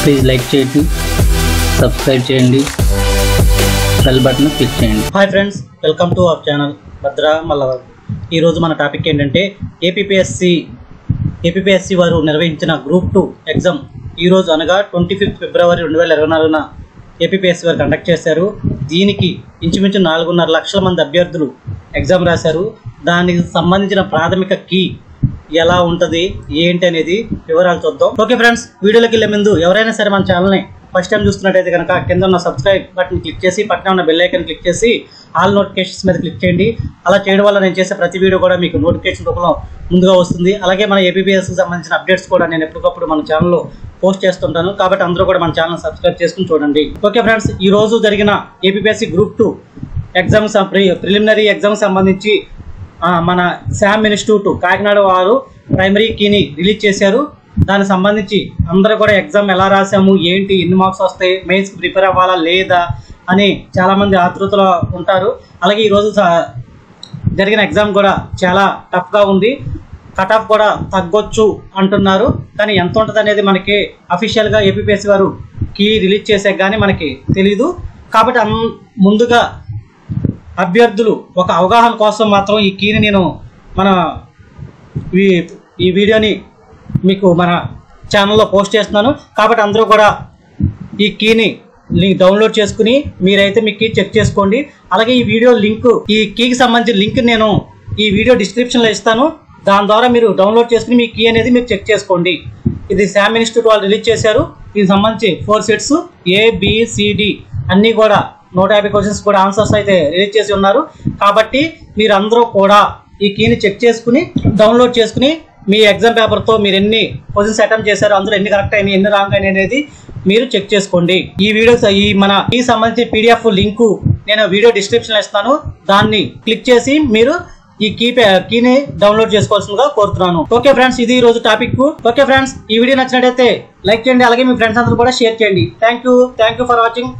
Please like చేయండి, subscribe చేయండి, bell button click చేయండి. Hi friends, welcome to our channel Bhadra Mallavar. ఈరోజు మన టాపిక్ ఏంటంటే ఏపీపీఎస్సీ వారు నిర్వహించిన గ్రూప్ 2 ఎగ్జామ్ ఈరోజు అనగా 25 ఫిబ్రవరి 2024న ఏపీపీఎస్సీ వారు కండక్ట్ చేశారు. దీనికి ఇంచుమించు 4.5 లక్షల మంది అభ్యర్థులు ఎగ్జామ్ రాశారు. దానికి సంబంధించిన ప్రాథమిక కీ ఎలా ఉంటుంది ఏంటి అనేది వివరాలు చూద్దాం. ఓకే ఫ్రెండ్స్, వీడియోలోకి వెళ్ళే ముందు ఎవరైనా సరే మన ఛానల్ని ఫస్ట్ టైం చూస్తున్నట్టయితే కనుక కింద ఉన్న సబ్స్క్రైబ్ బటన్ క్లిక్ చేసి పక్కన ఉన్న బెల్ ఐకాన్ క్లిక్ చేసి ఆల్ నోటిఫికేషన్స్ మీద క్లిక్ చేయండి. అలా చేయడం వల్ల నేను చేసే ప్రతి వీడియో కూడా మీకు నోటిఫికేషన్ రూపంలో ముందుగా వస్తుంది. అలాగే మన ఏపీపీఎస్సీకి సంబంధించిన అప్డేట్స్ కూడా నేను ఎప్పటికప్పుడు మన ఛానల్లో పోస్ట్ చేస్తుంటాను. కాబట్టి అందరూ కూడా మన ఛానల్ సబ్స్క్రైబ్ చేసుకుని చూడండి. ఓకే ఫ్రెండ్స్, ఈ రోజు జరిగిన APPSC group 2 exams preliminary exam సంబంధించి మన శామ్ ఇన్స్టిట్యూట్ కాకినాడ వారు ప్రైమరీ కీని రిలీజ్ చేశారు. దానికి సంబంధించి అందరూ కూడా ఎగ్జామ్ ఎలా రాసాము, ఏంటి, ఎన్ని మార్క్స్ వస్తాయి, మెయిన్స్కి ప్రిపేర్ అవ్వాలా లేదా అని చాలామంది ఆతృతలో ఉంటారు. అలాగే ఈరోజు జరిగిన ఎగ్జామ్ కూడా చాలా టఫ్గా ఉంది. కట్ ఆఫ్ కూడా తగ్గొచ్చు అంటున్నారు. కానీ ఎంత ఉంటుంది అనేది మనకి అఫీషియల్గా ఏపీపీఎస్సీ వారు కీ రిలీజ్ చేసే కానీ మనకి తెలీదు. కాబట్టి ముందుగా అభ్యర్థులు ఒక అవగాహన కోసం మాత్రం ఈ కీని నేను ఈ వీడియోని మీకు మన ఛానల్లో పోస్ట్ చేస్తున్నాను. కాబట్టి అందరూ కూడా ఈ కీని డౌన్లోడ్ చేసుకుని మీరైతే మీ కీ చెక్ చేసుకోండి. అలాగే ఈ వీడియో లింక్, ఈ కీకి సంబంధించిన లింక్ నేను ఈ వీడియో డిస్క్రిప్షన్లో ఇస్తాను. దాని ద్వారా మీరు డౌన్లోడ్ చేసుకుని మీ కీ అనేది మీరు చెక్ చేసుకోండి. ఇది శామ్ ఇన్స్టిట్యూట్ వాళ్ళు రిలీజ్ చేశారు. దీనికి సంబంధించి 4 సెట్స్ ABCD అన్నీ కూడా 150 క్వశ్చన్స్ కూడా ఆన్సర్స్ అయితే రిలీజ్ చేసి ఉన్నారు. కాబట్టి మీరందరూ కూడా ఈ కీని చెక్ చేసుకుని డౌన్లోడ్ చేసుకుని మీ ఎగ్జామ్ పేపర్తో మీరు ఎన్ని క్వశ్చన్స్ అటెంప్ట్ చేశారో అందులో ఎన్ని కరెక్ట్ అయినాయి, ఎన్ని రాంగ్ అయినాయి అనేది మీరు చెక్ చేసుకోండి. ఈ వీడియో మన ఈ సంబంధించి PDF లింకు నేను వీడియో డిస్క్రిప్షన్లో ఇస్తాను. దాన్ని క్లిక్ చేసి మీరు ఈ కీని డౌన్లోడ్ చేసుకోవాల్సిందిగా కోరుతున్నాను. ఓకే ఫ్రెండ్స్, ఇది ఈ రోజు టాపిక్. ఓకే ఫ్రెండ్స్, ఈ వీడియో నచ్చినట్టయితే లైక్ చేయండి. అలాగే మీ ఫ్రెండ్స్ అందరూ కూడా షేర్ చేయండి. Thank you for watching.